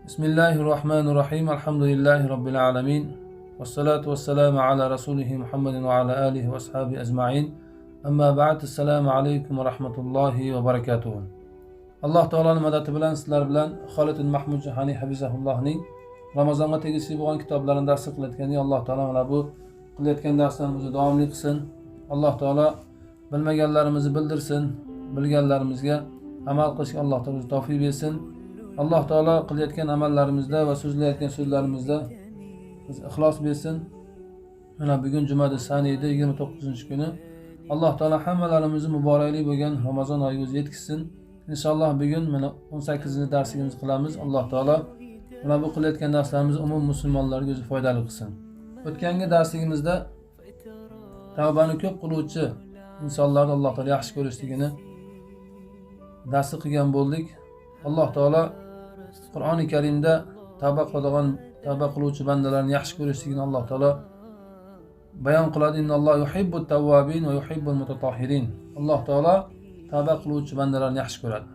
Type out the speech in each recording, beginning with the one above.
Bismillahirrahmanirrahim. Alhamdulillahi Rabbil alamin. Vassalatu vassalamu ala rasulihi Muhammadin va ala alihi va ashabihi ajma'in. Amma ba'd. Assalomu alaykum va rahmatullohi va barakatuh. Alloh taoloning madadi bilan sizlar bilan Xolid Mahmud Jahoniy hafizahullohning Ramazonga tegishli bo'lgan kitoblarini dars qilayotganda Alloh taolo mana bu qilayotgan darslarimizni davomli qilsin. Alloh taolo bilmaganlarimizni bildirsin, bilganlarimizga amal qilishga Alloh taolo tavfiq bersin. Alloh taolo qilayotgan amallarimizda va so'zlayotgan so'zlarimizda ixlos bersin. Mana bugun Jumada saniyda 29-kuni. Alloh taolo hammalarimizni muborakli bo'lgan Ramazon oyiga o'zi yetkazsin. Inshaalloh bugun mana 18-darsimizni qilamiz. Alloh taolo mana bu qilayotgan darslarimizni umum musulmonlarga o'zi foydali qilsin. O'tgangi darsligimizda tavbani ko'p qiluvchi insonlarni Alloh taolo yaxshi ko'rishligini dars qilgan bo'ldik. Alloh taolo Qur'oni Karimda tavba qiluvchi bandalarni yaxshi ko'rishligini Alloh taolo bayon qiladi. Innallohu yuhibbut tawwabin va yuhibbul mutatahhirin. Alloh taolo tavba qiluvchi bandalarni yaxshi ko'radi.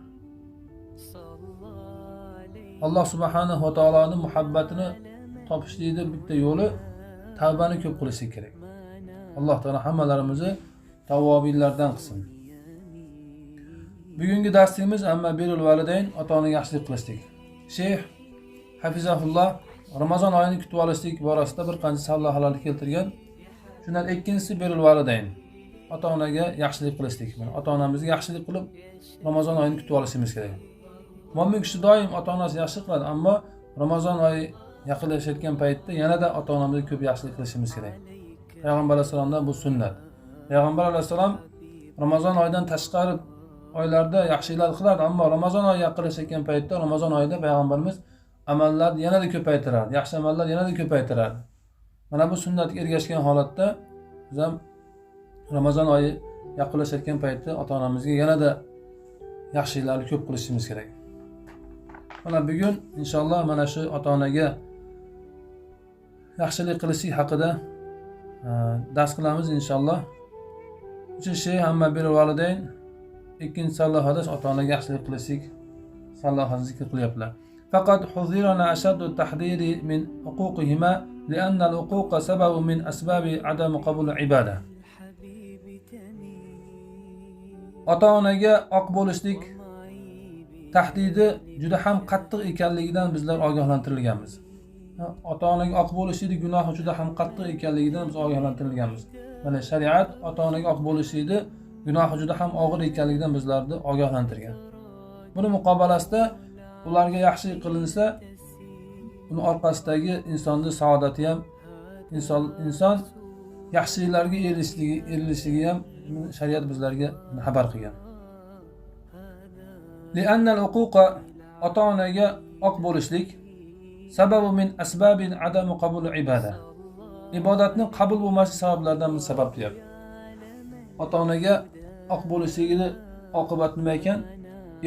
Alloh subhanahu va taoloning muhabbatini topishlikning bitta yo'li tavbani ko'p qilishlik kerak. Alloh taolo hammalarimizni tavvobinlardan qilsin. Bugungi darsimiz amma birul validayn, ota-onaga yaxshilik qilishlik. Sheyx hafizahulloh Ramazon oyini kutib olishlik borasida bir qancha savlahalarni keltirgan. Shundan ikkinchisi birul validayn, ota-onaga yaxshilik qilishlik. Ota-onamizga yaxshilik qilib Ramazon oyini kutib olishimiz kerak. Mo'min kishi doim ota-onasiga yaxshilik qiladi, ammo Ramazon oyi yaqinlashayotgan paytda yanada ota-onamizga ko'p yaxshilik qilishimiz kerak. Payg'ambar alayhisolamdan bu sunnat. Payg'ambar alayhisolam Ramazon oyidan tashqari oylarda yaxshiliklar qilardi, ammo Ramazon oyi yaqinlashayotgan paytda Ramazon oyida payg'ambarimiz amallarni yanada ko'paytirardi, yaxshi amallar yanada ko'paytirardi. Mana bu sunnatga ergashgan holatda biz ham Ramazon oyi yaqinlashayotgan paytda ota-onamizga yanada yaxshiliklarni ko'p qilishimiz kerak. Mana bugun inshaalloh mana shu ota-onaga yaxshilik qilishlik haqida dars qilamiz inshaalloh. Uchinchi hamma bir validayn, ikkinchi salohada ota-onaga yaxshilik qilishlik salohati zikr qilyaptilar. Faqat huzirana ashaddu tahdiri min huquqihima li'anna al-huquqa sababun min asbabi adam qabul ibada. Ota-onaga oq bo'lishlik tahdidi juda ham qattiq ekanligidan bizlar ogohlantirilganmiz. Ota-onaga oq bo'lishlik gunohi juda ham qattiq ekanligidan biz ogohlantirilganmiz. Mana shariat ota-onaga oq bo'lishlikni gunohi juda ham og'ir ekanligidan bizlarni ogohlantirgan. Buni muqobalasida ularga yaxshilik qilinsa, uni orqasidagi insonning saodati ham inson yaxshiliklarga erishishligi ham shariat bizlarga xabar qilgan. Li'annal uquqa, ota-onaga oq bo'lishlik sababu min asbabin adamu qabul ibada. Ibodatning qabul bo'lmasligi sabablaridan bir sabab deyapti. Ota-onaga oq bo'lishligini oqibati nima ekan?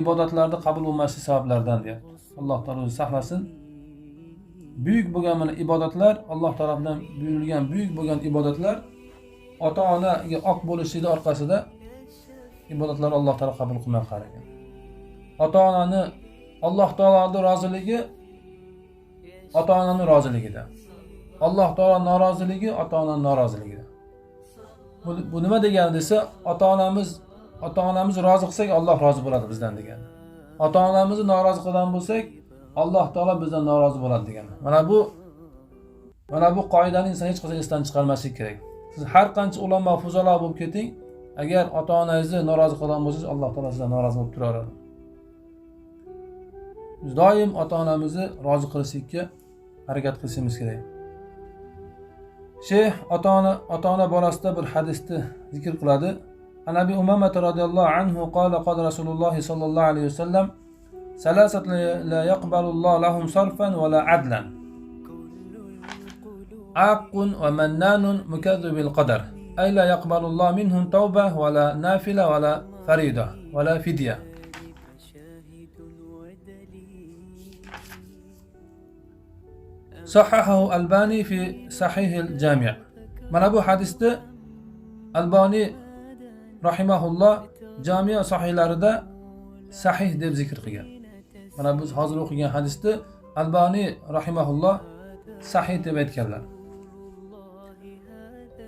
Ibodatlarda qabul bo'lmasligi sabablaridan deyapti. Alloh taolo o'zi saqlasin. Buyuk bo'lgan mana ibodatlar, Alloh tomonidan buyurilgan buyuk bo'lgan ibodatlar ota-onaga oq bo'lishlik orqasida ibodatlar Alloh taolo qabul qilmay qaragan. Ota-onani Alloh taoloning roziligi ota-onaning roziligida. Alloh taolo noroziligi ota-onaning noroziligida. Bu nima degani desa, ota-onamiz rozi qilsak Alloh rozi bo'ladi bizdan degani. Ota-onamizni norozi qilgan bo'lsak, Alloh taolo bizdan norozi bo'ladi degani. Mana bu qoidani inson hech qachon esdan chiqarmaslik kerak. Siz har qancha ulamo, fuzalo bo'lib keting, agar ota-onangizni norozi qilgan bo'lsangiz, Alloh taolo sizdan norozi bo'lib turaveradi. Biz doim ota-onamizni rozi qilishga harakat qilishimiz kerak. Sheyx ota-ona borasida bir hadisni zikr qiladi. Anabi Umama radhiyallohu anhu qala qala Rasululloh sallallohu alayhi vasallam salasat la yaqbalullohu lahum sarfan va la adlan. Aqun va mannanun mukazzibil qadar. Ay la yaqbalullohu minhum tawba va la nafila va la farida va la fidya. Sahahahu Albani fi Sahih al-Jami'. Mana bu hadisda Albani rahimahulloh jami' sahihlarida sahih deb zikr qilgan. Mana biz hozir o'qigan hadisda Albani rahimahulloh sahih deb aytganlar.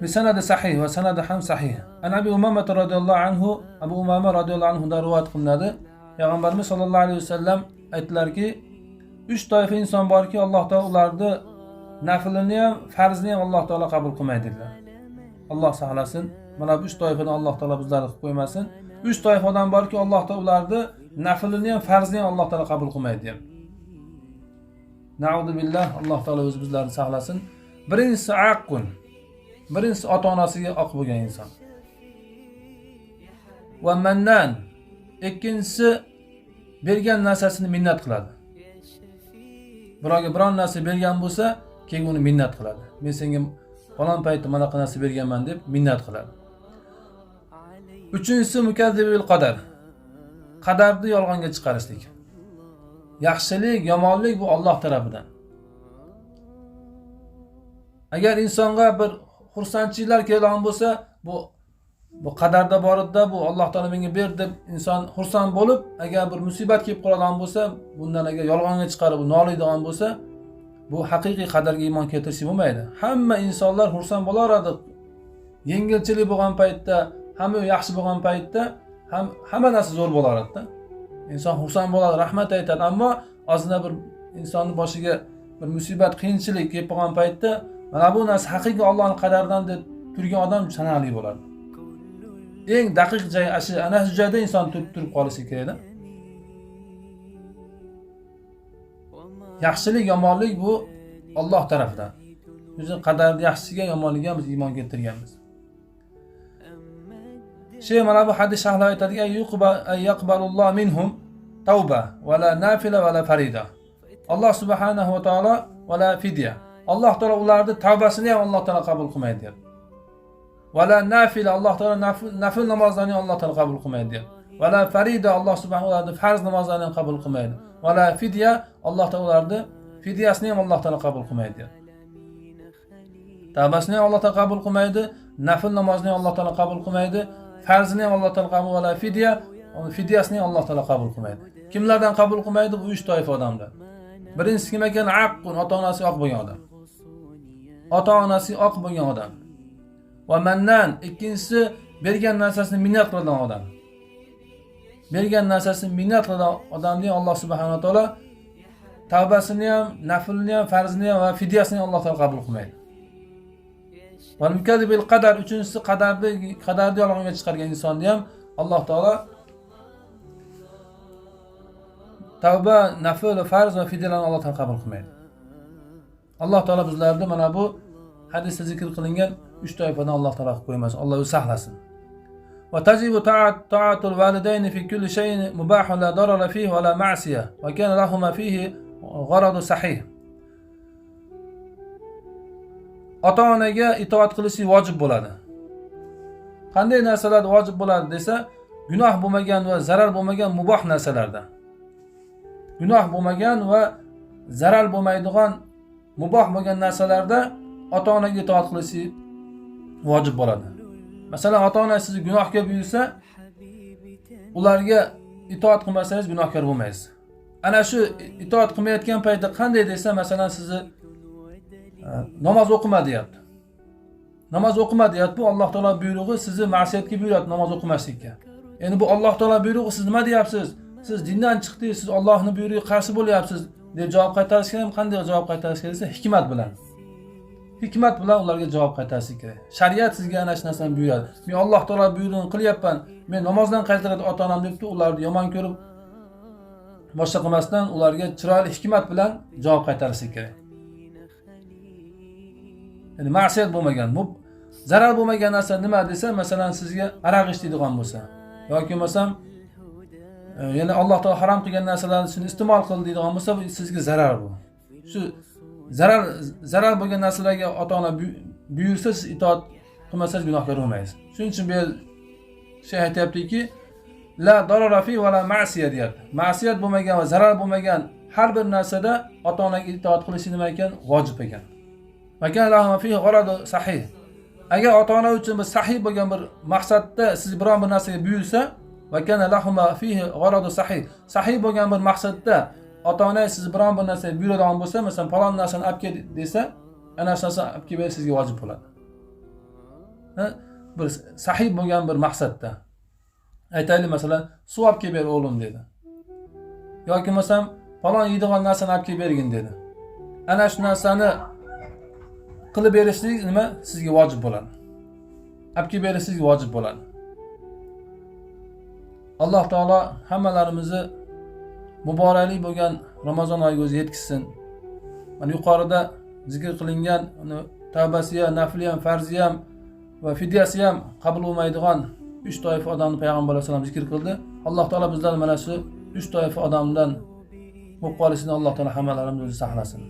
Bisanadi sahih va sanadi ham sahih. An Abi Umama radhiyallohu anhu, Abu Umama radhiyallohu anhu da rivoyat qilinadi. Payg'ambarimiz sollallohu alayhi vasallam aytdilarki, 3 toifa inson borki, Alloh taolo ularni naflini ham, farzini ham Alloh taolo qabul qilmaydi dedilar. Alloh saqlasin. Mana bu 3 toifadan Alloh taolo bizlarni qilib qo'ymasin. 3 toifadan borki, Alloh taolo ularni naflini ham, farzini ham Alloh taolo qabul qilmaydi deydi. Na'udhu billah, Alloh taolo o'zi bizlarni saqlasin. Birinchisi aqqun. Birinchisi ota-onasiga oq bo'lgan inson. Va mannan. Ikkinchisi bergan narsasini minnat qiladi. Birovga biron narsa bergan bo'lsa, keyin uni minnat qiladi. Men senga falon paytda mana qanaqa narsa berganman deb minnat qiladi. Uchinchisi mukazzibil qadar. Qadarni yolg'onga chiqarishlik. Yaxshilik, yomonlik bu Alloh tomonidan. Agar insonga bir xursandchiliklar kelgan bo'lsa, bu qadarda bor edi, bu Alloh taolo menga berdi deb inson xursand bo'lib, agar bir musibat kelib qolgan bo'lsa, bundan agar yolg'onga chiqarib noliydigan bo'lsa, bu haqiqiy qadarga iymon keltirish bo'lmaydi. Hamma insonlar xursand bo'laradi. Yengilchilik bo'lgan paytda, hamma yaxshi bo'lgan paytda hamma narsa zo'r bo'laradi. Inson xursand bo'ladi, rahmat aytadi, ammo ozgina bir insonning boshiga bir musibat, qiyinchilik kelib qolgan paytda, mana bu narsa haqiqiy Allohning qadaridan deb turgan odam sanali bo'ladi. Eng daqiq joy ana shu joyda inson turib qolishi kerak. Yaxshilik, yomonlik bu Alloh tomonidan. Biz qadarni yaxshisiga, yomonligiga biz iymon keltirganmiz. Mana bu hadis sharhlari aytadiki, yaqbalulloh minhum tawba va la nafila va la farida. Alloh subhanahu va taolo va la fidya. Alloh taolo ularning tavbasini ham Alloh taolo qabul qilmaydi deydi. Va la nafila, Alloh taolo nafil namozlarni Alloh taolo qabul qilmaydi deydi. Va la farida, Alloh subhanahu va taolo farz namozlarni ham qabul qilmaydi. Va la fidya, Alloh taolo ularning fidyasini ham Alloh taolo qabul qilmaydi deydi. Tavbasini ham Alloh taolo qabul qilmaydi, nafil namozni ham Alloh taolo qabul qilmaydi, farzini ham Alloh taolo qabul va fidya, fidyasini ham Alloh taolo qabul qilmaydi. Kimlardan qabul qilmaydi? Bu 3 toifa odamlar. Birinchisi kim ekan? Aqqun, ota-onasi oq bo'lgan odam. Ota-onasi oq bo'lgan odam. Va mannan, ikkinchisi bergan narsasini minnat qiladigan odam. Bergan narsasini minnat qiladigan odamni Alloh subhanahu va taolo tavbasini ham, naflini ham, farzini ham va fidyasini ham Alloh taolo qabul qilmaydi. Va mukazzibil qadar, uchinchisi qadarni yolg'onga chiqargan insonni ham Alloh taolo tavba, nafl, farz va fidyalarni Alloh taolo qabul qilmaydi. Alloh taolo bizlarni mana bu hadisda zikr qilingan 3 toifadan Alloh taolo qilib qo'ymasin. Alloh o'zi saqlasin. Va tajibu ta'atul validayn fi kulli shay'in mubah la darara fihi va la ma'siyah va kana lahumma fihi gharadu sahih. Ota-onaga itoat qilish vojib bo'ladi. Qanday narsalar vojib bo'ladi desa, gunoh bo'lmagan va zarar bo'lmagan muboh narsalardan. Gunoh bo'lmagan va zarar bo'lmaydigan muboh bo'lgan narsalarda ota-onaga itoat qilish vojib bo'ladi. Masalan, ota-ona sizni gunohga buyursa, ularga itoat qilmasangiz gunohkor bo'lmaysiz. Ana shu itoat qilmayotgan paytda qanday desa, masalan, sizni namoz o'qima deyapti. Namoz o'qima deyapti. Bu Alloh taolo buyrug'i, sizni ma'siyatga buyuryapti namoz o'qimaslikka. Endi bu Alloh taolo buyrug'i, siz nima deyapsiz? Siz dindan chiqdingiz, siz Allohning buyrug'iga qarshi bo'lyapsiz deb javob qaytarish kerak. Qanday javob qaytarish kerak desa, hikmat bilan. Hikmat bilan ularga javob qaytarish kerak. Shariat sizga ana shu narsani buyuradi. Men Alloh taolo buyrug'ini qilyapman, men namozdan qaytaradi ota-onam debdi, ularni yomon ko'rib boshqa qilmasdan ularga chiroyli hikmat bilan javob qaytarish kerak. Ya'ni ma'siyat bo'lmagan, zarar bo'lmagan narsa nima desa, masalan, sizga aroq ichadigan bo'lsa yoki bo'lmasam yana Alloh taolo harom qilgan narsalarni iste'mol qiladigan bo'lsa, bu sizga zarar bu. Shu zarar bo'lgan narsalarga ota-ona buyursa, siz itoat qilmasangiz gunohkor bo'lmaysiz. Shuning uchun bu shay aytayaptiki, la darara fi va la ma'siyat deyapti. Ma'siyat bo'lmagan va zarar bo'lmagan har bir narsada ota-onaga itoat qilish nima ekan? Vojib ekan. Va kana lahum fihi gharadu sahih. Agar ota-ona uchun bir sahih bo'lgan bir maqsadda siz biron bir narsaga buyursa, va kana lahum fihi gharadu sahih. Sahih bo'lgan bir maqsadda ota-onangiz sizni biron bir narsa buyuradigan bo'lsa, masalan, falon narsani olib kel desa, ana shu narsani olib kelib sizga vojib bo'ladi. Bir sahih bo'lgan bir maqsadda. Aytaylik, masalan, suv olib kelib ber o'g'lim dedi. Yoki masalan, falon yeydigan narsani olib kelib bergin dedi. Ana shu narsani qilib berishlik nima sizga vojib bo'ladi. Olib kelib berish sizga vojib bo'ladi. Alloh taolo hammalarimizni muborakli bo'lgan Ramazon oyiga o'zi yetkazsin. Mana yuqorida zikr qilingan tavbasi ham, nafli ham, farzi ham va fidyasi ham qabul bo'lmaydigan 3 toifa odamni payg'ambar sollallohu alayhi vasallam zikr qildi. Alloh taolo bizlarni mana shu 3 toifa odamdan bo'lib qolishini Alloh taolo hammalarimizni o'zi saqlasin.